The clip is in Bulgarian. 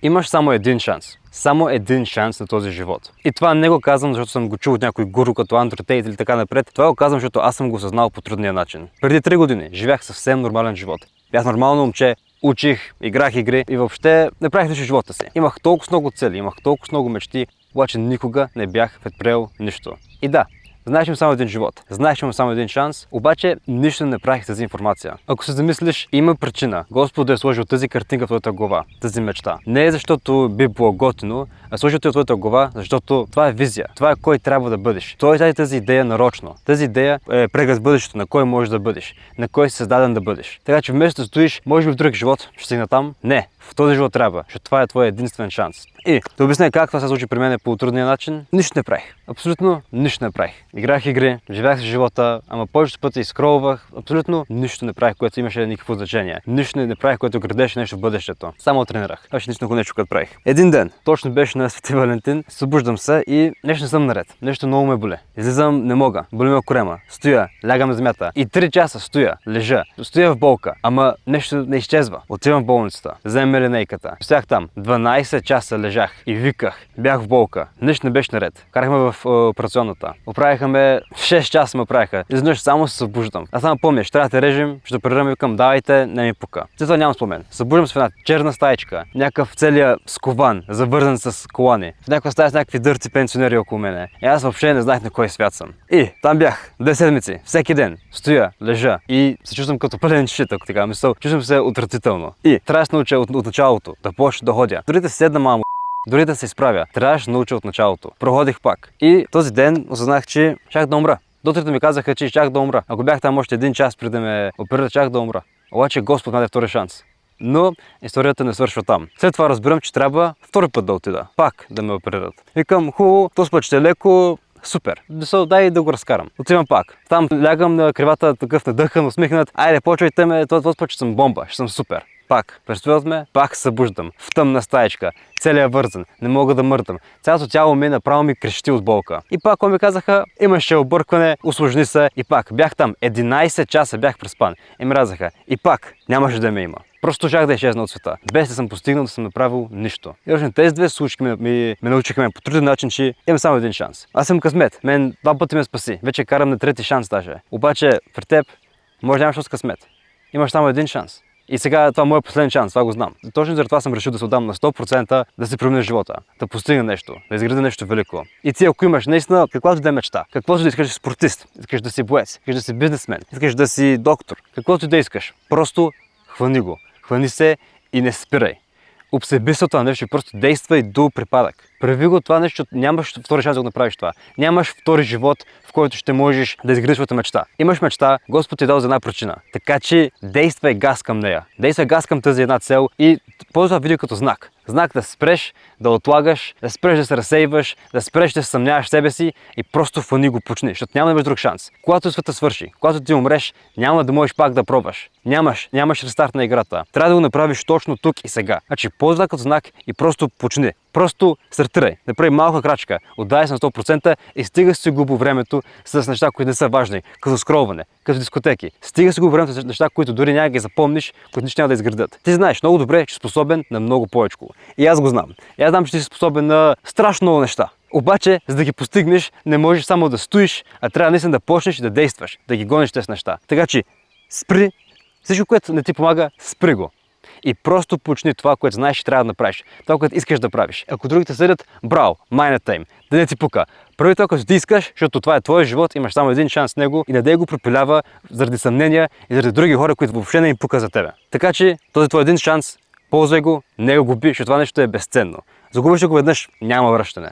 Имаш само един шанс. Само един шанс на този живот. И това не го казвам, защото съм го чул от някой гуру като Андрю Тейт или така напред. Това го казвам, защото аз съм го осъзнал по трудния начин. Преди 3 години живях съвсем нормален живот. Бях нормално момче, учих, играх игри и въобще не правих нищо в живота си. Имах толкова много цели, имах толкова много мечти, обаче никога не бях предприел нищо. И да, знаеш, че имам само един живот, знаеш, че имам само един шанс, обаче нищо не правих тази информация. Ако се замислиш, има причина Господ да е сложил тази картинка в твоята глава, тази мечта. Не е защото би било готино, а сложил в твоята глава, защото това е визия, това е кой трябва да бъдеш. Той даде тази идея нарочно. Тази идея е преглед бъдещето, на кой можеш да бъдеш, на кой си създаден да бъдеш. Така че вместо да стоиш, може би в друг живот ще стигна там. Не, в този живот трябва, защото това е твой единствен шанс. И да обясня как това се случи при мен по трудния начин, нищо не правих. Абсолютно нищо не правих. Играх игри, живях с живота, ама повечето пъти скролвах, абсолютно нищо не правих, което имаше никакво значение. Нищо не правих, което градеше нещо в бъдещето. Само тренирах. Още нищо нещо, което правих. Един ден, точно беше на Свети Валентин, събуждам се и нещо не съм наред. Нещо много ме боле. Излизам, не мога. Боли ме корема. Стоя, лягам на земята. И 3 часа стоя, лежа. Стоя в болка, ама нещо не изчезва. Отивам в болницата, вземем линейката. Стоях там, 12 часа лежах и виках. Бях в болка. Нищо не беше наред. Карахме в операционната. Оправиха ме, 6 часа ме оправиха. Изведнъж само се събуждам. Аз само помня, ще трябва да режем, ще оперирам и викам, давайте, не ми пука. Това нямам спомен. Събуждам се в една черна стаичка, някакъв целият скован, завързан с колани. В някаква стая с някакви дърци пенсионери около мене. И аз въобще не знаех на кой свят съм. И там бях 2 седмици, всеки ден, стоя, лежа и се чувствам като пълен шит, ако така мисъл. Чувствам се отвратително. И трябва да се науча от началото, да почна да ходя. Дори да седна мамо, дори да се изправя, трябваше да науча от началото. Проходих пак. И този ден осъзнах, че чак да умра. Докторите ми казаха, че чак да умра. Ако бях там още 1 час преди да ме оперират, чак да умра. Обаче Господ даде втори шанс. Но историята не свършва там. След това разбирам, че трябва втори път да отида. Пак да ме оперират. Викам, хубаво, този път ще е леко, супер. Дай да го разкарам. Отивам пак. Там лягам на кривата, такъв надъхан, усмихнат. Айде, почвайте ме, този път ще съм бомба, ще съм супер. Пак представят ме, пак събуждам в тъмна стаечка, целият вързан, не мога да мърдам. Цялото тяло ми направо ми крещи от болка. И пак ми казаха, имаше объркване, усложни се и пак бях там. 11 часа бях преспан и ми казаха, и пак нямаше да ме има. Просто чак да изчезна от света, без да съм постигнал, да съм направил нищо. И точно тези 2 случки ме научиха по труден начин, че имам само един шанс. Аз съм късмет, мен 2 пъти ме спаси, вече карам на 3-ти шанс даже. Обаче при теб може да нямаш с късмет. Имаш само един шанс. И сега това е моят последен шанс, това го знам. Точно заради това съм решил да се отдам на 100%, да се променя живота, да постигна нещо, да изградя нещо велико. И ти, ако имаш наистина каквато да е мечта, каквото да искаш да си спортист, искаш да си боец, искаш да си бизнесмен, искаш да си доктор, каквото да искаш, просто хвани го. Хвани се и не спирай. Обсеби се това нещо и просто действай до припадък. Прави го това нещо, нямаш втори шанс да го направиш това. Нямаш втори живот, в който ще можеш да изградиш своята мечта. Имаш мечта, Господ ти е дал за една причина. Така че действай газ към нея. Действай газ към тази една цел и ползвай това видео като знак. Знак да спреш, да отлагаш, да спреш да се разсейваш, да спреш да се съмняваш в себе си и просто фани го почни, защото няма да имаш друг шанс. Когато света свърши, когато ти умреш, няма да можеш пак да пробваш. Нямаш рестарт на играта. Трябва да го направиш точно тук и сега. Значи ползвай като знак и просто почни. Просто стартирай, направи малка крачка, отдай се на 100% и стига си го по времето с неща, които не са важни, като скролване, като дискотеки. Стига си го по времето с неща, които дори няма да ги запомниш, които нищо няма да изградят. Ти знаеш много добре, че си способен на много повече. И аз го знам. И аз знам, че ти си способен на страшно много неща. Обаче, за да ги постигнеш, не можеш само да стоиш, а трябва наистина да почнеш и да действаш, да ги гониш тези неща. Така че, спри. Всичко, което не ти помага, спри го. И просто почни това, което знаеш, че трябва да направиш. Това, което искаш да правиш. Ако другите съдят, браво, майната им. Да не ти пука. Прави това, което ти искаш, защото това е твой живот, имаш само един шанс с него и не дей го пропилява заради съмнения и заради други хора, които въобще не им пука за тебе. Така че, този твой един шанс, ползвай го, не го губи, защото това нещо е безценно. Загубиш го веднъж, няма връщане.